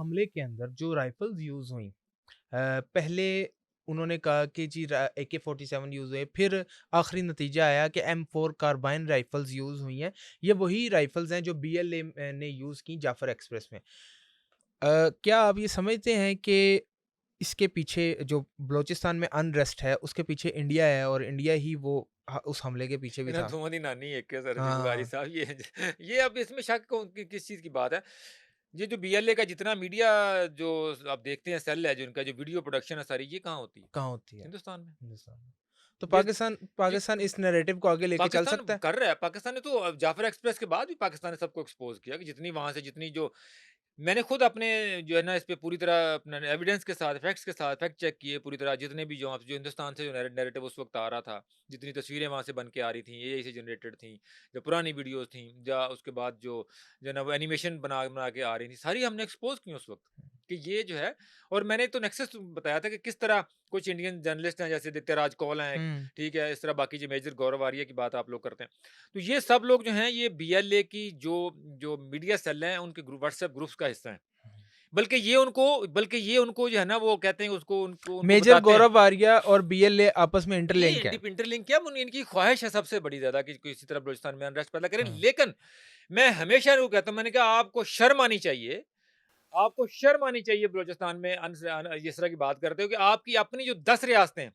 हमले के अंदर जो राइफल्स यूज़ हुई, पहले उन्होंने कहा कि जी AK-47 यूज़ हुए, फिर आखिरी नतीजा आया कि M4 कार्बाइन राइफल्स यूज़ हुई हैं। ये वही राइफल्स हैं जो BLA ने यूज़ की जाफर एक्सप्रेस में। क्या आप ये समझते हैं कि इसके पीछे जो बलूचिस्तान में अनरेस्ट है, उसके पीछे इंडिया है और इंडिया ही वो उस हमले के पीछे भी इन्हें था? धुआं दी नानी एक है सर जी बुखारी हाँ, साहब ये अब इसमें शक किस चीज़ की बात है? ये जो बीएलए का जितना मीडिया जो आप देखते हैं सेल है जो इनका जो वीडियो प्रोडक्शन है सारी ये कहाँ होती है? कहाँ होती है? हिंदुस्तान में। हिंदुस्तान में। तो ये पाकिस्तान ये पाकिस्तान इस नैरेटिव को आगे लेके चल पाकिस्तान सकता है? कर रहा है। पाकिस्तान ने तो जाफर एक्सप्रेस के बाद भी पाकिस्तान ने सबको एक्सपोज़ किया कि जितनी वहाँ से जितनी जो मैंने खुद अपने जो है ना इस पे पूरी तरह अपना एविडेंस के साथ फैक्ट चेक किए पूरी तरह जितने भी जो हिंदुस्तान से जो नैरेटिव उस वक्त आ रहा था, जितनी तस्वीरें वहाँ से बन के आ रही थी, एआई से जनरेटेड थी, जो पुरानी वीडियोस थी, या उसके बाद जो है ना वो एनिमेशन बना बना के आ रही थी, सारी हमने एक्सपोज की उस वक्त कि ये जो है। और मैंने तो नेक्सस बताया था कि किस तरह कुछ इंडियन जर्नलिस्ट हैं जैसे दित्यराज कौल हैं, हुँ। ठीक है, इस तरह बाकी जो मेजर गौरव आर्य की बात आप लोग करते हैं, तो ये सब लोग जो हैं ये बीएलए की जो मीडिया सेल हैं उनके ग्रुप व्हाट्सएप ग्रुप्स का हिस्सा हैं। बल्कि ये उनको जो है ना वो कहते हैं उसको उनको उनको मेजर बताते हैं। गौरव आर्या और BLA आपस में ये इंटरलिंक है। इंटरलिंक क्या इनकी ख्वाहिश है सबसे बड़ी ज्यादा कि किसी तरह बलूचिस्तान में अनरेस्ट पैदा करें, हुँ। लेकिन मैं हमेशा वो कहता हूं, मैंने कहा आपको शर्म आनी चाहिए। आपको शर्म आनी चाहिए बलूचिस्तान में इस तरह की बात करते हो कि आपकी अपनी जो 10 रियासतें हैं,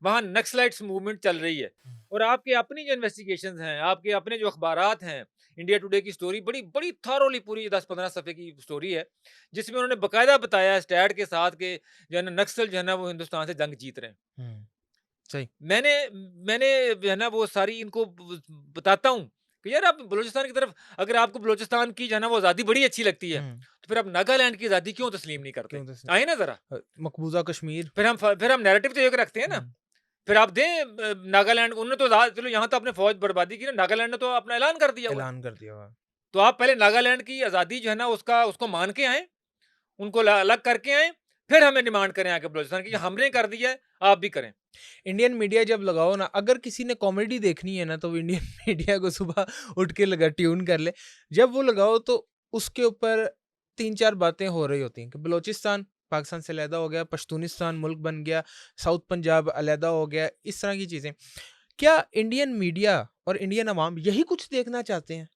वहाँ नक्सलाइट्स मूवमेंट चल रही है हुँ। और आपकी अपनी जो इन्वेस्टिगेशंस हैं, आपके अपने जो अखबारात हैं, इंडिया टुडे की स्टोरी बड़ी बड़ी थॉरोली पूरी 10-15 सफ़े की स्टोरी है, जिसमें उन्होंने बाकायदा बताया स्टैट के साथ कि जो है ना नक्सल जो है ना वो हिंदुस्तान से जंग जीत रहे हैं। हुँ, सही। मैंने मैंने जो है ना वो सारी इनको बताता हूँ कि यार आप बलूचिस्तान की तरफ, अगर आपको बलूचिस्तान की जो है ना वो आज़ादी बड़ी अच्छी लगती है, हुँ, तो फिर आप नागालैंड की आज़ादी क्यों तस्लीम नहीं करते? क्यों दस आइए ना ज़रा। मकबूज़ा कश्मीर। फिर हम नैरेटिव तो एक रखते हैं ना। हुँ, फिर आप दें नागालैंड, उन्होंने तो चलो यहाँ तो अपने फौज बर्बादी की ना, नागालैंड ने तो अपना ऐलान कर दिया हुआ है। ऐलान कर दिया हुआ है। तो आप पहले नागालैंड की आज़ादी जो है ना उसका उसको मान के आएँ, उनको अलग करके आएँ, फिर हमें डिमांड करें आके बलूचिस्तान की कि हमने कर दिया है, आप भी करें। इंडियन मीडिया जब लगाओ ना, अगर किसी ने कॉमेडी देखनी है ना, तो वो इंडियन मीडिया को सुबह उठ के लगा ट्यून कर ले। जब वो लगाओ तो उसके ऊपर 3-4 बातें हो रही होती हैं कि बलूचिस्तान पाकिस्तान से अलहदा हो गया, पश्तूनिस्तान मुल्क बन गया, साउथ पंजाब अलहदा हो गया, इस तरह की चीज़ें। क्या इंडियन मीडिया और इंडियन अवाम यही कुछ देखना चाहते हैं?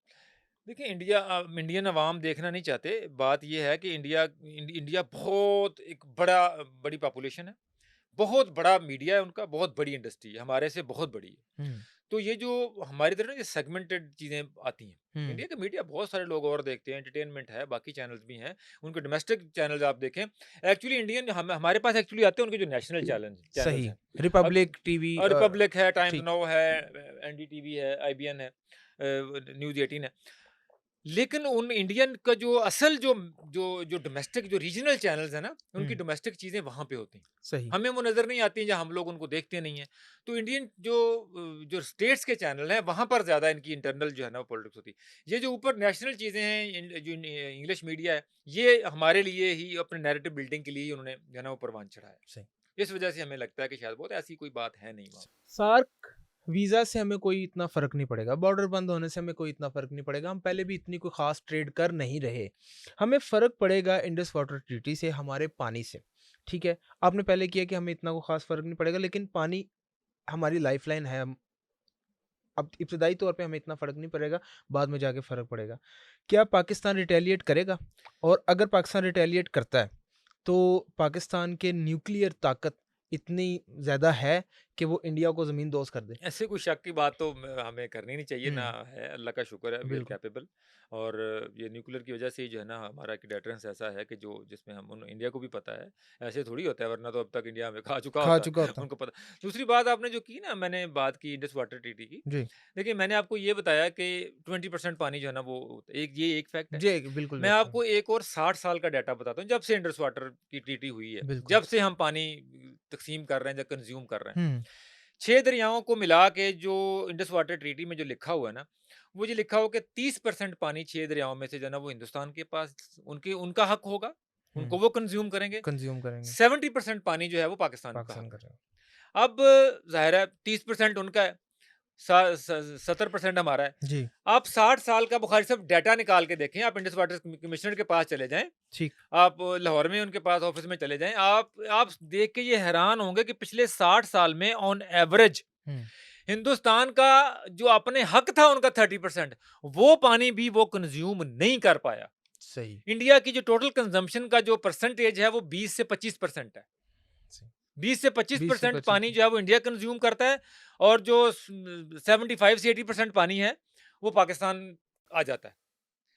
देखिए इंडियन अवाम देखना नहीं चाहते। बात ये है कि इंडिया बहुत एक बड़ी पॉपुलेशन है, बहुत बड़ा मीडिया है उनका, बहुत बड़ी इंडस्ट्री है, हमारे से बहुत बड़ी है। हुँ, तो ये जो हमारी तरह ना ये सेगमेंटेड चीज़ें आती हैं। हुँ, इंडिया का मीडिया बहुत सारे लोग और देखते हैं, एंटरटेनमेंट है, बाकी चैनल्स भी हैं, उनके डोमेस्टिक चैनल्स आप देखें। एक्चुअली इंडियन हमारे पास एक्चुअली आते हैं उनके जो नेशनल चैनल्स सही। हैं। अग रिपब्लिक टीवी रिपब्लिक है, टाइम्स ठीक। नाउ है, एनडीटीवी है, आईबीएन है, न्यूज़ 18 है। लेकिन उन इंडियन का जो असल जो जो जो डोमेस्टिक जो रीजनल चैनल्स हैं ना, उनकी हुँ, डोमेस्टिक चीज़ें वहाँ पे होती हैं। सही। हमें वो नज़र नहीं आती हैं, जहाँ हम लोग उनको देखते नहीं हैं। तो इंडियन जो स्टेट्स के चैनल हैं, वहाँ पर ज़्यादा इनकी इंटरनल जो है ना वो पॉलिटिक्स होती है। ये जो ऊपर नेशनल चीज़ें हैं, जो इंग्लिश मीडिया है, ये हमारे लिए ही अपने नैरेटिव बिल्डिंग के लिए ही उन्होंने जो है ना वो परवान चढ़ाया है। सही। इस वजह से हमें लगता है कि शायद बहुत ऐसी कोई बात है नहीं वहाँ। सार्क वीज़ा से हमें कोई इतना फ़र्क नहीं पड़ेगा, बॉर्डर बंद होने से हमें कोई इतना फ़र्क नहीं पड़ेगा, हम पहले भी इतनी कोई ख़ास ट्रेड कर नहीं रहे। हमें फ़र्क पड़ेगा इंडस वाटर ट्रीटी से, हमारे पानी से, ठीक है? आपने पहले किया कि हमें इतना कोई ख़ास फ़र्क नहीं पड़ेगा, लेकिन पानी हमारी लाइफ़लाइन है। हम अब इब्तिदाई तौर पे हमें इतना फ़र्क नहीं पड़ेगा, बाद में जाके फ़र्क पड़ेगा। क्या पाकिस्तान रिटेलिएट करेगा? और अगर पाकिस्तान रिटेलिएट करता है, तो पाकिस्तान के न्यूक्लियर ताकत इतनी ज़्यादा है कि वो इंडिया को ज़मीन-दोज़ कर दे? ऐसे कोई शक की बात तो हमें करनी नहीं चाहिए, ना हुँ, है, अल्लाह का शुक्र है वी आर बिल्कुल। कैपेबल। और ये न्यूक्लियर की वजह से ही जो है ना हमारा एक डेटरेंस ऐसा है कि जो जिसमें हम उन इंडिया को भी पता है, ऐसे थोड़ी होता है, वरना तो अब तक इंडिया हमें खा चुका खा होता, चुका होता। उनको पता। दूसरी बात आपने जो की ना, मैंने बात की इंडस वाटर ट्रीटी की। जी। देखिए मैंने आपको ये बताया कि 20% पानी जो है ना वो एक फैक्ट है। जी, बिल्कुल मैं बिल्कुल। आपको एक और 60 साल का डाटा बताता हूँ, जब से इंडस वाटर की ट्रीटी हुई है, बिल्कुल। जब से हम पानी तकसीम कर रहे हैं, जब कंज्यूम कर रहे हैं, हुँ, 6 दरियाओं को मिला के जो इंडस वाटर ट्रीटी में जो लिखा हुआ है ना, वो ये लिखा हुआ कि 30% पानी 6 दरियाओं में से जो है ना वो हिंदुस्तान के पास उनका हक होगा, उनको हुँ, वो कंज़्यूम करेंगे। कंज़्यूम करेंगे, 70% पानी जो है वो पाकिस्तान का हक पाकिस्तान कर है। रहा है। अब ज़ाहिर है 30% उनका है, 70% हमारा है। जी, आप 60 साल का बुखारी साहब डाटा निकाल के देखें, आप इंडस वाटर कमिश्नर के पास चले जाएँ, ठीक। आप लाहौर में उनके पास ऑफ़िस में चले जाएँ, आप देख के ये हैरान होंगे कि पिछले 60 साल में ऑन एवरेज हुँ, हिंदुस्तान का जो अपने हक था उनका 30%, वो पानी भी वो कंज़्यूम नहीं कर पाया। सही, इंडिया की जो टोटल कंज़म्पशन का जो परसेंटेज है वो 20 से 25% है। सही। 20 से 20 से 25% 25। पानी जो है वो इंडिया कंज़्यूम करता है और जो 75 से 80% पानी है, वो पाकिस्तान आ जाता है।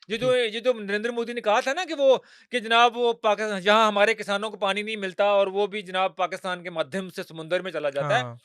ठीक। ये जो नरेंद्र मोदी ने कहा था ना कि वो कि जनाब वो पाकिस्तान जहाँ हमारे किसानों को पानी नहीं मिलता और वो भी जनाब पाकिस्तान के माध्यम से समुंदर में चला जाता है। हाँ,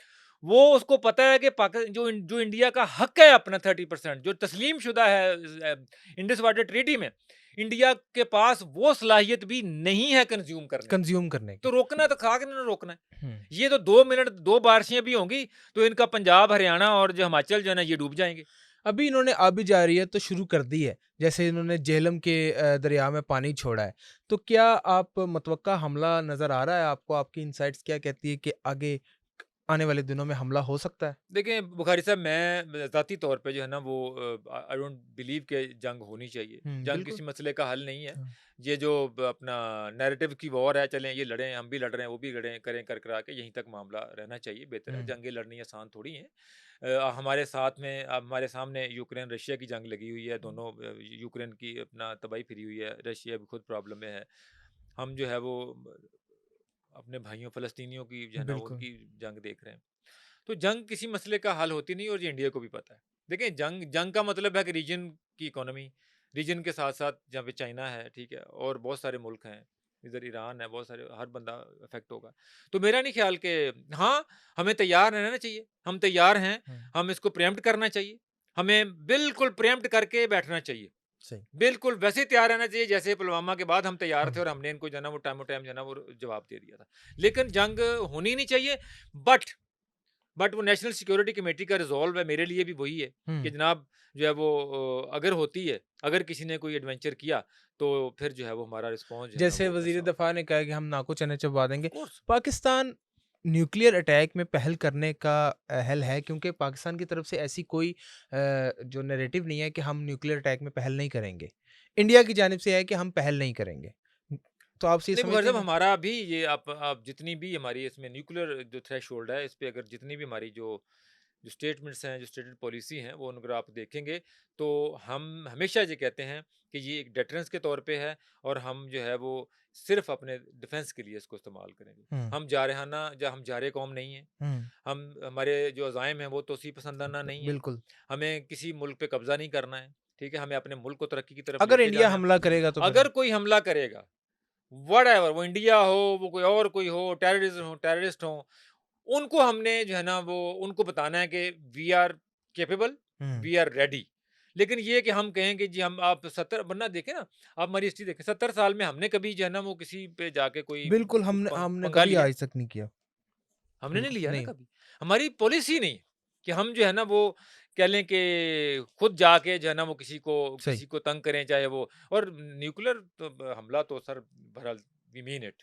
वो उसको पता है कि जो इंडिया का हक है अपना 30% जो तस्लीम-शुदा है इंडस वाटर ट्रीटी में, इंडिया के पास वो सलाहियत भी नहीं है कंज़्यूम करने की। कंज़्यूम करने तो की। रोकना तो खाक इन्होंने रोकना है। हुँ। ये तो 2 मिनट 2 बारिशें भी होंगी, तो इनका पंजाब, हरियाणा और जो हिमाचल जो है ना, ये डूब जाएँगे। अभी इन्होंने अब जारी है तो शुरू कर दी है। जैसे इन्होंने झेलम के दरिया में पानी छोड़ा है। तो क्या आप मुतवक्का हमला नज़र आ रहा है आपको? आपकी इनसाइट्स क्या कहती है कि आगे आने वाले दिनों में हमला हो सकता है? देखिए, बुखारी साहब मैं ज़ाती तौर पे जो है ना वो आई डोंट बिलीव कि जंग होनी चाहिए। हुँ, जंग बिल्कुल। किसी मसले का हल नहीं है। हाँ, ये जो अपना नैरेटिव की वॉर है, चलें ये लड़ें, हम भी लड़ रहे हैं, वो भी लड़ें, करें कर करा के यहीं तक मामला रहना चाहिए, बेहतर है। हुँ, जंगें लड़नी आसान थोड़ी हैं। हमारे साथ में हमारे सामने यूक्रेन रशिया की जंग लगी हुई है, दोनों यूक्रेन की अपना तबाही फिरी हुई है, रशिया भी खुद प्रॉब्लम में है। हम जो है वो अपने भाइयों फ़लस्तीनियों की जो है ना बिल्कुल। उनकी जंग देख रहे हैं। तो जंग किसी मसले का हल होती नहीं और ये इंडिया को भी पता है। देखिए जंग जंग का मतलब है कि रीजन की इकोनॉमी, रीजन के साथ-साथ जहाँ पे चाइना है, ठीक है? और बहुत सारे मुल्क हैं, इधर ईरान है, बहुत सारे हर बंदा अफ़ेक्ट होगा। तो मेरा नहीं ख़्याल कि हाँ, हमें तैयार रहना चाहिए, हम तैयार हैं, हुँ, हम इसको प्रीएम्प्ट करना चाहिए, हमें बिल्कुल प्रीएम्प्ट करके बैठना चाहिए। सही। बिल्कुल वैसे ही तैयार रहना चाहिए जैसे पुलवामा के बाद हम तैयार थे हाँ, और हमने इनको जो है ना वो टाइमो टाइम जो है ना वो जवाब दे दिया था। लेकिन जंग होनी नहीं चाहिए बट वो नेशनल सिक्योरिटी कमेटी का रिज़ॉल्व है, मेरे लिए भी वही है कि हुँ। जनाब जो है वो अगर होती है, अगर किसी ने कोई एडवेंचर किया, तो फिर जो है वो हमारा रिस्पॉन्स जो है ना जैसे वो वज़ीर ऐसा होगा। दफ़ा ने कहा कि हम नाको चने चबा ऑफ़ देंगे। कोर्स। पाकिस्तान न्यूक्लियर अटैक में पहल करने का अहल है क्योंकि पाकिस्तान की तरफ से ऐसी कोई जो नैरेटिव नहीं है कि हम न्यूक्लियर अटैक में पहल नहीं करेंगे। इंडिया की जानिब से है कि हम पहल नहीं करेंगे। तो आप ये नहीं बुखारी समझते हैं साहब कि हमारा भी ये आप जितनी भी हमारी इसमें न्यूक्लियर जो थ्रेशोल्ड है, इस पे अगर जितनी भी हमारी जो स्टेटमेंट्स हैं, जो स्टेटेड पॉलिसी हैं, वो अगर आप देखेंगे, तो हम हमेशा ये कहते हैं कि ये एक डेटरेंस के तौर पे है और हम जो है वो सिर्फ़ अपने डिफेंस के लिए इसको इस्तेमाल करेंगे। हुँ, हम जारहाना हम जारे कौम नहीं हैं। हुँ, हम हमारे जो अज़ाइम हैं, वो तोसी पसंदाना नहीं है। बिल्कुल। हमें किसी मुल्क पे कब्ज़ा नहीं करना है, ठीक है? हमें अपने मुल्क को तरक्की की तरफ अगर लेके इंडिया जाना है। हमला करेगा तो फिर अगर कोई हमला करेगा व्हाटएवर वो इंडिया हो, वो कोई हो, टेररिस्ट हों, उनको हमने जो है ना वो उनको बताना है कि we are capable, hmm, we are ready. लेकिन ये कि हम कहें कि जी हम आप 70 वरना देखें ना, आप हमारी हिस्ट्री देखें 70 साल में हमने कभी जो है ना वो किसी पे जाके कोई बिल्कुल हमने हमने पंगा कभी लिया? आज तक नहीं किया। हमने नहीं बिल्कुल, लिया ना नहीं। कभी। हमारी पॉलिसी नहीं है कि हम जो है ना वो कह लें कि खुद जाके जो है ना वो सही। किसी को तंग करें चाहे वो और न्यूक्लियर तो हमला तो सर बहरहाल वी मीन इट।